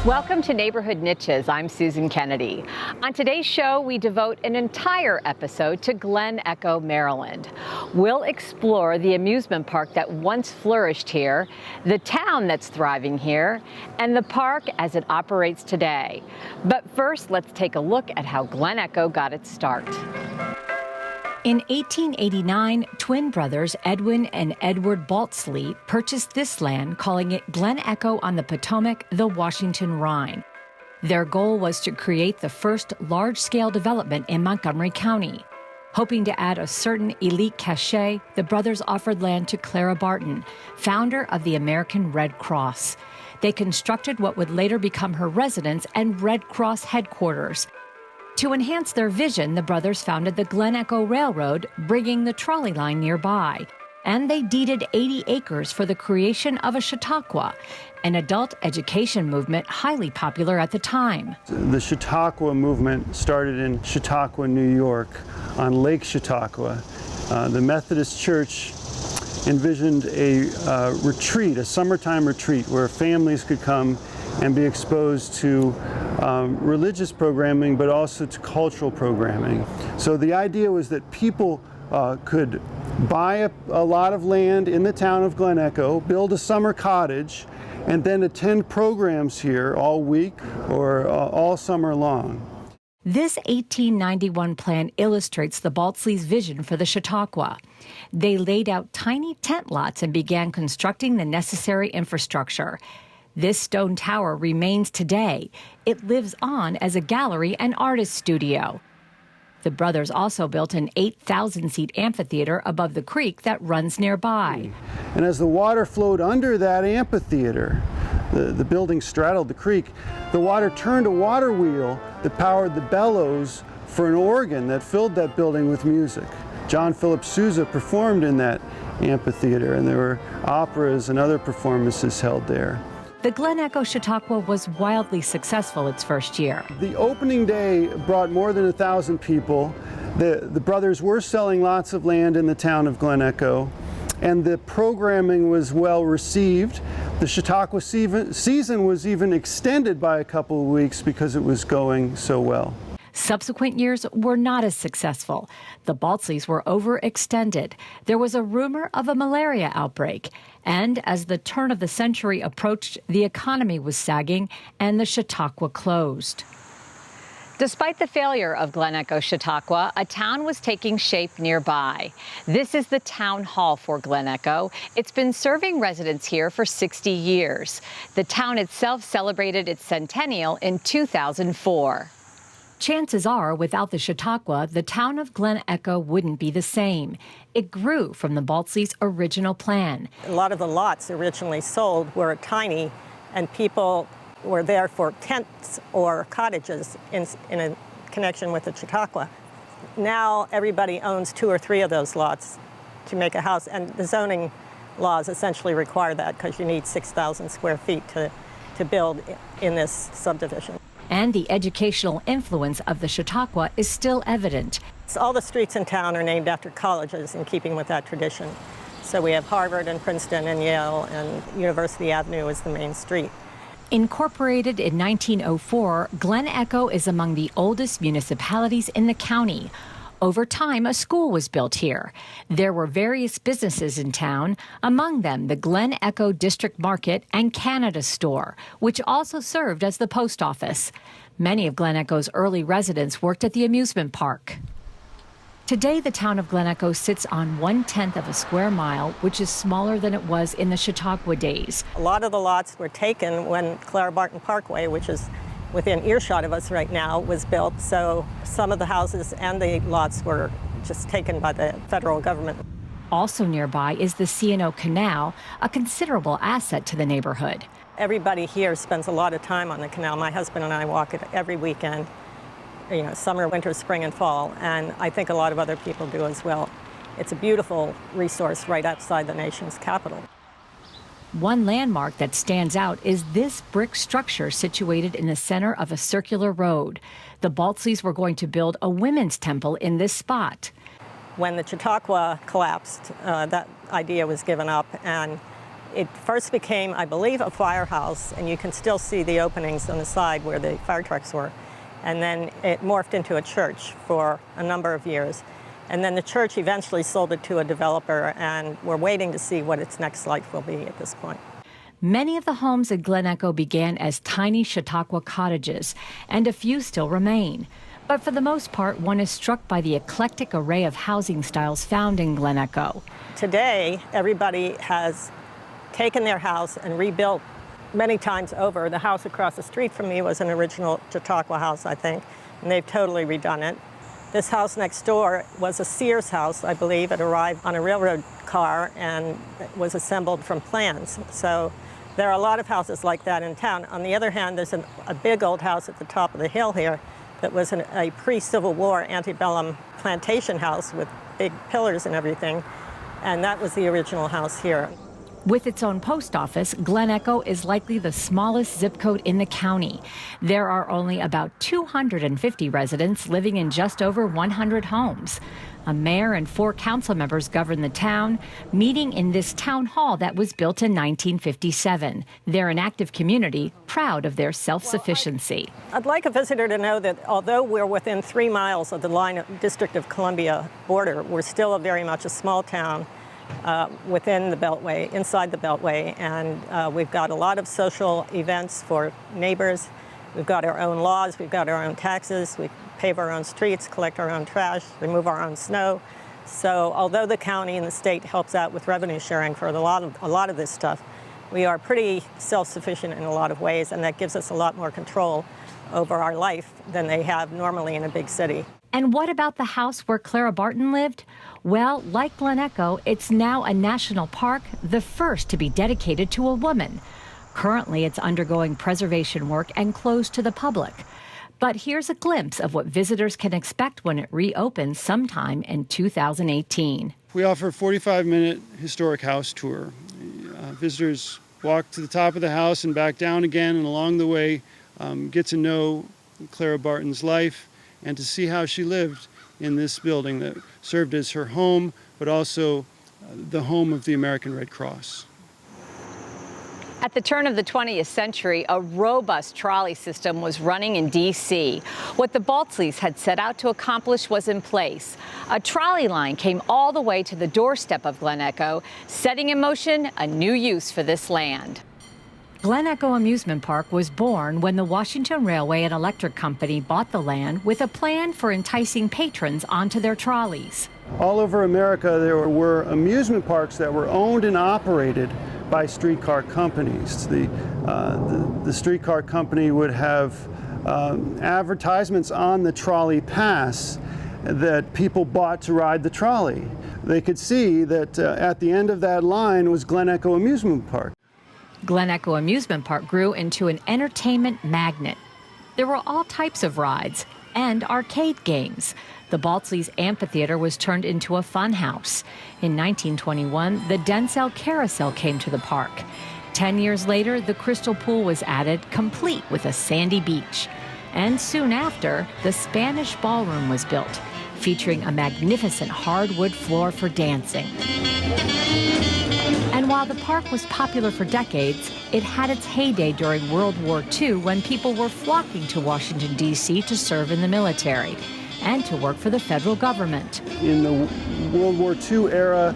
Welcome to Neighborhood Niches. I'm Susan Kennedy. On today's show, we devote an entire episode to Glen Echo, Maryland. We'll explore the amusement park that once flourished here, the town that's thriving here, and the park as it operates today. But first, let's take a look at how Glen Echo got its start. In 1889, twin brothers Edwin and Edward Baltzley purchased this land, calling it Glen Echo on the Potomac, the Washington Rhine. Their goal was to create the first large-scale development in Montgomery County. Hoping to add a certain elite cachet, the brothers offered land to Clara Barton, founder of the American Red Cross. They constructed what would later become her residence and Red Cross headquarters. To enhance their vision, the brothers founded the Glen Echo Railroad, bringing the trolley line nearby. And they deeded 80 acres for the creation of a Chautauqua, an adult education movement highly popular at the time. The Chautauqua movement started in Chautauqua, New York, on Lake Chautauqua. The Methodist Church envisioned a retreat, a summertime retreat, where families could come and be exposed to religious programming, but also to cultural programming. So the idea was that people could buy a lot of land in the town of Glen Echo, build a summer cottage, and then attend programs here all week or all summer long. This 1891 plan illustrates the Baltzleys' vision for the Chautauqua. They laid out tiny tent lots and began constructing the necessary infrastructure. This stone tower remains today. It lives on as a gallery and artist studio. The brothers also built an 8,000-seat amphitheater above the creek that runs nearby. And as the water flowed under that amphitheater, the building straddled the creek, the water turned a water wheel that powered the bellows for an organ that filled that building with music. John Philip Sousa performed in that amphitheater, and there were operas and other performances held there. The Glen Echo Chautauqua was wildly successful its first year. The opening day brought more than 1,000 people. The brothers were selling lots of land in the town of Glen Echo, and the programming was well received. The Chautauqua season was even extended by a couple of weeks because it was going so well. Subsequent years were not as successful. The Baltzleys were overextended. There was a rumor of a malaria outbreak. And as the turn of the century approached, the economy was sagging and the Chautauqua closed. Despite the failure of Glen Echo Chautauqua, a town was taking shape nearby. This is the town hall for Glen Echo. It's been serving residents here for 60 years. The town itself celebrated its centennial in 2004. Chances are, without the Chautauqua, the town of Glen Echo wouldn't be the same. It grew from the Baltzleys' original plan. A lot of the lots originally sold were tiny, and people were there for tents or cottages in a connection with the Chautauqua. Now everybody owns 2 or 3 of those lots to make a house, and the zoning laws essentially require that because you need 6,000 square feet to build in this subdivision. And the educational influence of the Chautauqua is still evident. All the streets in town are named after colleges in keeping with that tradition. So we have Harvard and Princeton and Yale, and University Avenue is the main street. Incorporated in 1904, Glen Echo is among the oldest municipalities in the county. Over time, a school was built here. There were various businesses in town, among them the Glen Echo District Market and Canada Store, which also served as the post office. Many of Glen Echo's early residents worked at the amusement park. Today, the town of Glen Echo sits on 1/10 of a square mile, which is smaller than it was in the Chautauqua days. A lot of the lots were taken when Clara Barton Parkway, which is within earshot of us right now, was built, so some of the houses and the lots were just taken by the federal government. Also nearby is the C&O Canal, a considerable asset to the neighborhood. Everybody here spends a lot of time on the canal. My husband and I walk it every weekend, summer, winter, spring, and fall, and I think a lot of other people do as well. It's a beautiful resource right outside the nation's capital. One landmark that stands out is this brick structure situated in the center of a circular road. The Baltzleys were going to build a women's temple in this spot. When the Chautauqua collapsed, that idea was given up, and It first became, I believe, a firehouse, and you can still see the openings on the side where the fire trucks were. And then it morphed into a church for a number of years. And then the church eventually sold it to a developer, and we're waiting to see what its next life will be at this point. Many of the homes at Glen Echo began as tiny Chautauqua cottages, and a few still remain. But for the most part, one is struck by the eclectic array of housing styles found in Glen Echo. Today, everybody has taken their house and rebuilt many times over. The house across the street from me was an original Chautauqua house, I think, and they've totally redone it. This house next door was a Sears house, I believe. It arrived on a railroad car and was assembled from plans. So there are a lot of houses like that in town. On the other hand, there's a big old house at the top of the hill here that was a pre-Civil War antebellum plantation house with big pillars and everything. And that was the original house here. With its own post office, Glen Echo is likely the smallest zip code in the county. There are only about 250 residents living in just over 100 homes. A mayor and 4 council members govern the town, meeting in this town hall that was built in 1957. They're an active community, proud of their self-sufficiency. I'd like a visitor to know that although we're within 3 miles of the District of Columbia border, we're still very much a small town. Within the Beltway, inside the Beltway, and we've got a lot of social events for neighbors. We've got our own laws, we've got our own taxes, we pave our own streets, collect our own trash, remove our own snow. So although the county and the state helps out with revenue sharing for a lot of this stuff, we are pretty self-sufficient in a lot of ways, and that gives us a lot more control over our life than they have normally in a big city. And what about the house where Clara Barton lived? Well, like Glen Echo, it's now a national park, the first to be dedicated to a woman. Currently, it's undergoing preservation work and closed to the public. But here's a glimpse of what visitors can expect when it reopens sometime in 2018. We offer a 45-minute historic house tour. Visitors walk to the top of the house and back down again, and along the way get to know Clara Barton's life and to see how she lived in this building that served as her home, but also the home of the American Red Cross. At the turn of the 20th century, a robust trolley system was running in D.C. What the Baltzleys had set out to accomplish was in place. A trolley line came all the way to the doorstep of Glen Echo, setting in motion a new use for this land. Glen Echo Amusement Park was born when the Washington Railway and Electric Company bought the land with a plan for enticing patrons onto their trolleys. All over America, there were amusement parks that were owned and operated by streetcar companies. The streetcar company would have advertisements on the trolley pass that people bought to ride the trolley. They could see that at the end of that line was Glen Echo Amusement Park. Glen Echo Amusement Park grew into an entertainment magnet. There were all types of rides and arcade games. The Baltzleys Amphitheater was turned into a fun house. In 1921, the Denzel Carousel came to the park. 10 years later, the Crystal Pool was added, complete with a sandy beach. And soon after, the Spanish Ballroom was built, featuring a magnificent hardwood floor for dancing. And while the park was popular for decades, it had its heyday during World War II when people were flocking to Washington, D.C. to serve in the military and to work for the federal government. In the World War II era,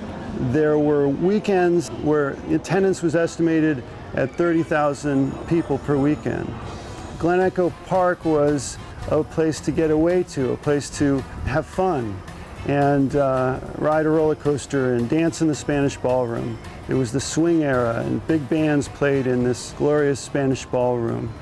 there were weekends where attendance was estimated at 30,000 people per weekend. Glen Echo Park was a place to get away to, a place to have fun and ride a roller coaster and dance in the Spanish Ballroom. It was the swing era, and big bands played in this glorious Spanish Ballroom.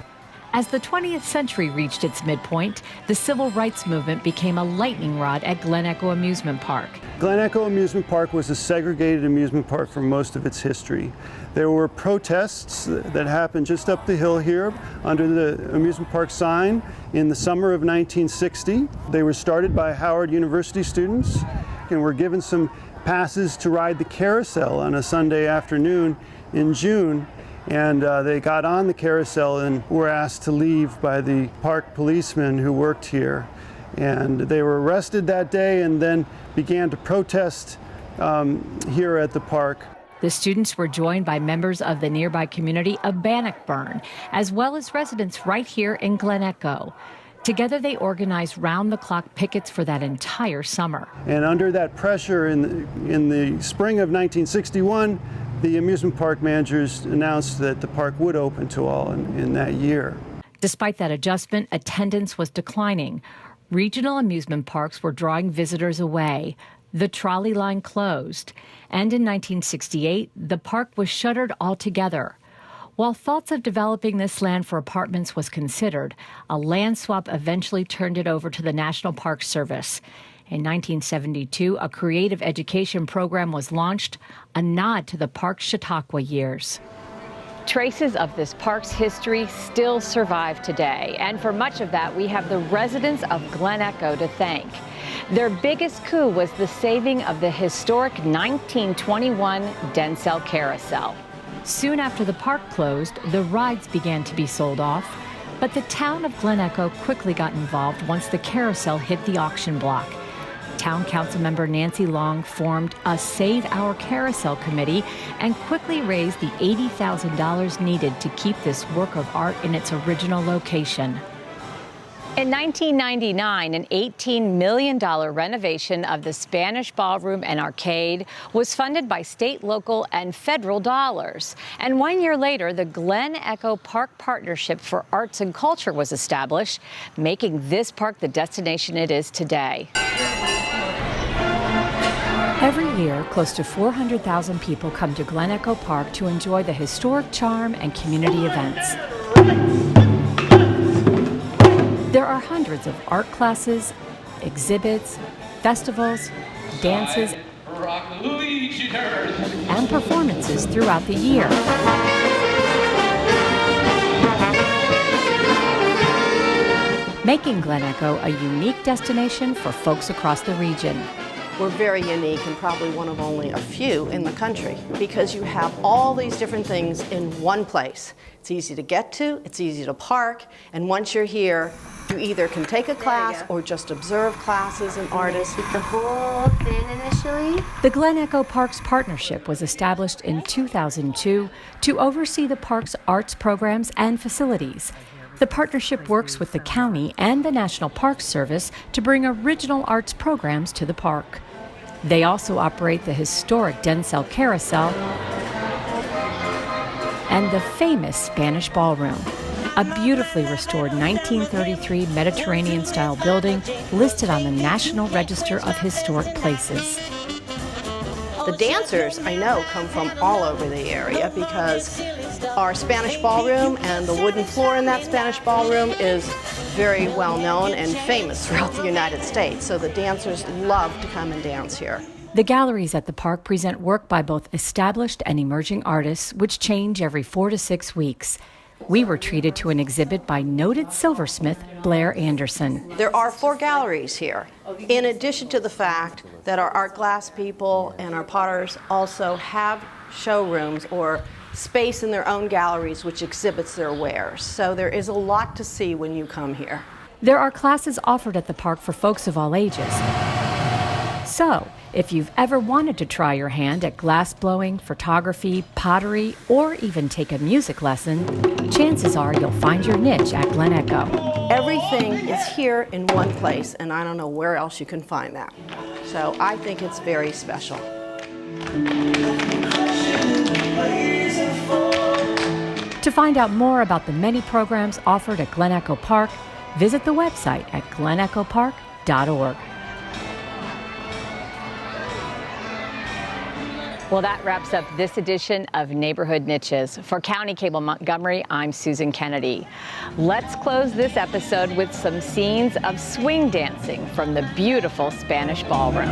As the 20th century reached its midpoint, the civil rights movement became a lightning rod at Glen Echo Amusement Park. Glen Echo Amusement Park was a segregated amusement park for most of its history. There were protests that happened just up the hill here under the amusement park sign in the summer of 1960. They were started by Howard University students and were given some passes to ride the carousel on a Sunday afternoon in June. And they got on the carousel and were asked to leave by the park policemen who worked here. And they were arrested that day and then began to protest here at the park. The students were joined by members of the nearby community of Bannockburn, as well as residents right here in Glen Echo. Together, they organized round-the-clock pickets for that entire summer. And under that pressure in the spring of 1961, the amusement park managers announced that the park would open to all in that year. Despite that adjustment, attendance was declining. Regional amusement parks were drawing visitors away. The trolley line closed. And in 1968, the park was shuttered altogether. While thoughts of developing this land for apartments was considered, a land swap eventually turned it over to the National Park Service. In 1972, a creative education program was launched, a nod to the park's Chautauqua years. Traces of this park's history still survive today, and for much of that, we have the residents of Glen Echo to thank. Their biggest coup was the saving of the historic 1921 Denzel Carousel. Soon after the park closed, the rides began to be sold off, but the town of Glen Echo quickly got involved once the carousel hit the auction block. Town Council member Nancy Long formed a Save Our Carousel committee and quickly raised the $80,000 needed to keep this work of art in its original location. In 1999, an $18 million renovation of the Spanish Ballroom and Arcade was funded by state, local, and federal dollars. And 1 year later, the Glen Echo Park Partnership for Arts and Culture was established, making this park the destination it is today. Every year, close to 400,000 people come to Glen Echo Park to enjoy the historic charm and community events. There are hundreds of art classes, exhibits, festivals, dances, and performances throughout the year. Making Glen Echo a unique destination for folks across the region. We're very unique and probably one of only a few in the country because you have all these different things in one place. It's easy to get to, it's easy to park, and once you're here, you either can take a class or just observe classes and artists. The whole thing initially. The Glen Echo Parks Partnership was established in 2002 to oversee the park's arts programs and facilities. The partnership works with the county and the National Park Service to bring original arts programs to the park. They also operate the historic Denzel Carousel and the famous Spanish Ballroom, a beautifully restored 1933 Mediterranean-style building listed on the National Register of Historic Places. The dancers, I know, come from all over the area because our Spanish ballroom and the wooden floor in that Spanish ballroom is very well known and famous throughout the United States. So the dancers love to come and dance here. The galleries at the park present work by both established and emerging artists, which change every 4 to 6 weeks. We were treated to an exhibit by noted silversmith Blair Anderson. There are 4 galleries here, in addition to the fact that our art glass people and our potters also have showrooms or space in their own galleries which exhibits their wares. So there is a lot to see when you come here. There are classes offered at the park for folks of all ages. So, if you've ever wanted to try your hand at glass blowing, photography, pottery, or even take a music lesson, chances are you'll find your niche at Glen Echo. Everything is here in one place, and I don't know where else you can find that. So I think it's very special. To find out more about the many programs offered at Glen Echo Park, visit the website at glenechopark.org. Well, that wraps up this edition of Neighborhood Niches. For County Cable Montgomery, I'm Susan Kennedy. Let's close this episode with some scenes of swing dancing from the beautiful Spanish Ballroom.